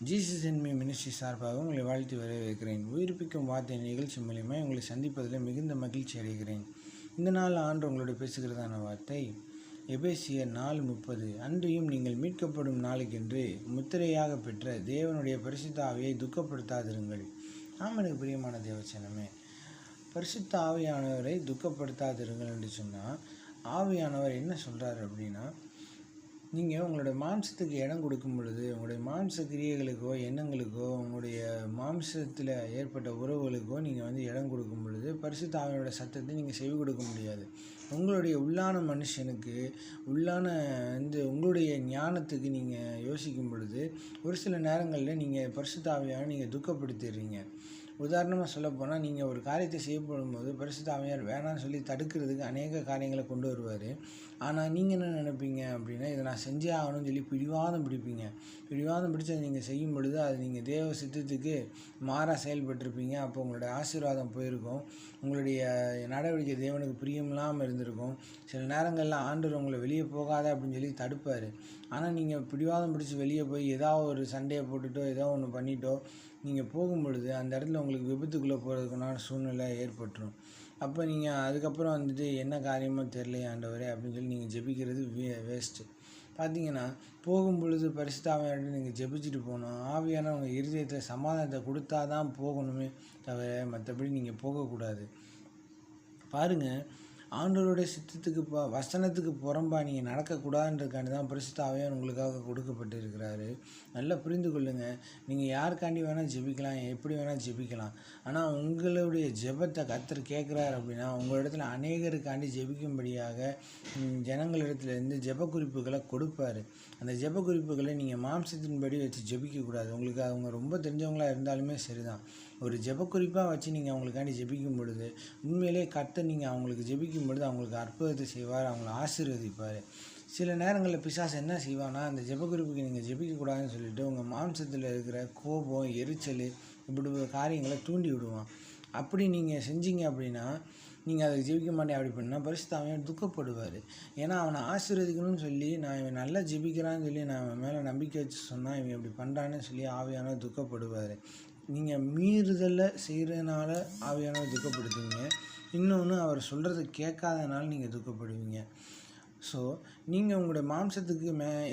Jesus in me ministry சார்பாக உங்களை வாழ்த்தி வரவேற்கிறேன். உயிர்ப்பிக்கும் வார்த்தை நிகழ்ச்சி மூலியமாக உங்களை சந்திப்பதில் மிகுந்த மகிழ்ச்சி அடைகிறேன். இந்த நாள் ஆண்டு உங்களோட பேசுகிறதான வார்த்தை எபேசியர் 4:30. அன்றியும் நீங்கள் மீட்கப்படும் நாளுக்கென்று முத்திரையாக பெற்ற தேவனுடைய பரிசுத்த ஆவியை துக்கப்படுத்தாதிருங்கள். எனக்கு பிரியமான தேவச்சனமே, பரிசுத்த ஆவியானவரை துக்கப்படுத்தாதிருங்கள் என்று சொன்னால், ஆவியானவர் என்ன சொல்கிறார் அப்படின்னா, நீங்கள் உங்களுடைய மாம்சத்துக்கு இடம் கொடுக்கும் பொழுது, உங்களுடைய மாம்ச கிரியைகளுக்கோ எண்ணங்களுக்கோ உங்களுடைய மாம்சத்தில் ஏற்பட்ட உறவுகளுக்கோ நீங்கள் இடம் கொடுக்கும் பொழுது பரிசுத்த ஆவியோட சத்தத்தை நீங்கள் செவி கொடுக்க முடியாது. உங்களுடைய உள்ளான மனுஷனுக்கு உள்ளான உங்களுடைய ஞானத்துக்கு நீங்கள் யோசிக்கும் பொழுது ஒரு சில நேரங்களில் நீங்கள் பரிசுத்த ஆவியாரை நீங்கள் துக்கப்படுத்திடுறீங்க. உதாரணமாக சொல்லப்போனால், நீங்கள் ஒரு காரியத்தை செய்யப்படும் போது பரிசுத்த ஆவியார் வேணான்னு சொல்லி தடுக்கிறதுக்கு அநேக காரியங்களை கொண்டு வருவார். ஆனால் நீங்கள் என்ன நினைப்பீங்க அப்படின்னா, இதை நான் செஞ்சே ஆகணும்னு சொல்லி பிடிவாதம் பிடிப்பீங்க. பிடிவாதம் பிடிச்சதை நீங்கள் செய்யும் பொழுது அது நீங்கள் தேவ சித்தத்துக்கு மாறாக செயல்பட்டிருப்பீங்க. அப்போ உங்களுடைய ஆசீர்வாதம் போயிருக்கும். உங்களுடைய நடவடிக்கை தேவனுக்கு பிரியமில்லாமல் இருந்திருக்கும். சில நேரங்களில் ஆண்டவர் உங்களை வெளியே போகாத அப்படின்னு சொல்லி தடுப்பார். ஆனால் நீங்கள் பிடிவாதம் பிடிச்சி வெளியே போய் ஏதாவது ஒரு சண்டையை போட்டுட்டோ ஏதோ ஒன்று பண்ணிட்டோ நீங்கள் போகும் பொழுது அந்த இடத்துல உங்களுக்கு விபத்துக்குள்ளே போகிறதுக்குண்டான சூழ்நிலை ஏற்பட்டுரும். அப்போ நீங்கள் அதுக்கப்புறம் என்ன காரியமோ தெரியலையே ஆண்டவரே அப்படின்னு சொல்லி நீங்கள் ஜெபிக்கிறது வேஸ்ட்டு. பார்த்தீங்கன்னா, போகும் பொழுது பரிசுத்த ஆவியானவரை நீங்கள் ஜெபிச்சுட்டு போகணும். ஆவியான உங்கள் இருதயத்தில் சமாதானத்தை கொடுத்தா தான் போகணுமே தவிர மற்றபடி நீங்கள் போகக்கூடாது. பாருங்கள், ஆண்டவருடைய சித்தத்துக்கு வசனத்துக்கு புறம்பா நீங்கள் நடக்கக்கூடாதுன்றதுக்காண்டி தான் பரிசுத்த ஆவியானவர் உங்களுக்காக கொடுக்கப்பட்டு இருக்கிறாரு. நல்லா புரிந்து கொள்ளுங்கள். நீங்கள் யாருக்காண்டி வேணால் ஜெபிக்கலாம், எப்படி வேணால் ஜெபிக்கலாம். ஆனால் உங்களுடைய ஜெபத்தை கர்த்தர் கேட்குறாரு அப்படின்னா, உங்களிடத்துல அநேகருக்காண்டி ஜெபிக்கும்படியாக ஜனங்களிடத்துலேருந்து ஜெப குறிப்புகளை கொடுப்பார். அந்த ஜெப குறிப்புகளை நீங்கள் மாம்சத்தின்படி வச்சு ஜெபிக்கக்கூடாது. உங்களுக்கு அவங்க ரொம்ப தெரிஞ்சவங்களாக இருந்தாலுமே சரிதான். ஒரு ஜெப குறிப்பாக வச்சு நீங்கள் அவங்களுக்காண்டி ஜெபிக்கும் பொழுது உண்மையிலே கர்த்தர் நீங்கள் அவங்களுக்கு ஜெபிக்கும் பொழுது அவங்களுக்கு அற்புதத்தை செய்வார், அவங்கள ஆசீர்வதிப்பார். சில நேரங்களில் பிசாசு என்ன செய்வானா, அந்த ஜெப குறிப்புக்கு நீங்கள் ஜெபிக்கக்கூடாதுன்னு சொல்லிட்டு உங்கள் மாம்சத்தில் இருக்கிற கோபம், எரிச்சல், இப்படி காரியங்களை தூண்டி விடுவான். அப்படி நீங்கள் செஞ்சீங்க அப்படின்னா, நீங்கள் அதை ஜெபிக்க மாட்டேன் அப்படி பண்ணால் பரிசுத்த ஆவியானவர் துக்கப்படுவார். ஏன்னா அவனை ஆசீர்வதிக்கணும்னு சொல்லி நான் இவன் நல்லா ஜெபிக்கிறான்னு சொல்லி நான் அவன் மேலே நம்பிக்கை வச்சு சொன்னால் இவன் இப்படி பண்ணுறான்னு சொல்லி ஆவியானவர் துக்கப்படுவார். நீங்கள் மீறுதலை செய்கிறதுனால ஆவியானவர் துக்கப்படுத்துவீங்க. இன்னொன்று, அவர் சொல்கிறத கேட்காதனால நீங்கள் துக்கப்படுவீங்க. ஸோ நீங்கள் உங்களுடைய மாம்சத்துக்கு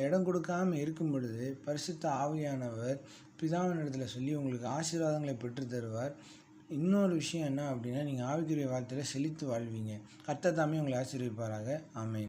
இடம் கொடுக்காமல் இருக்கும் பொழுது பரிசுத்த ஆவியானவர் பிதாவின் இடத்துல சொல்லி உங்களுக்கு ஆசீர்வாதங்களை பெற்று தருவார். இன்னொரு விஷயம் என்ன அப்படின்னா, நீங்கள் ஆவிக்குரிய வாழ்க்கையில் செழித்து வாழ்வீங்க. கர்த்தர் தாமே உங்களை ஆசீர்வதிப்பாராக. ஆமென்.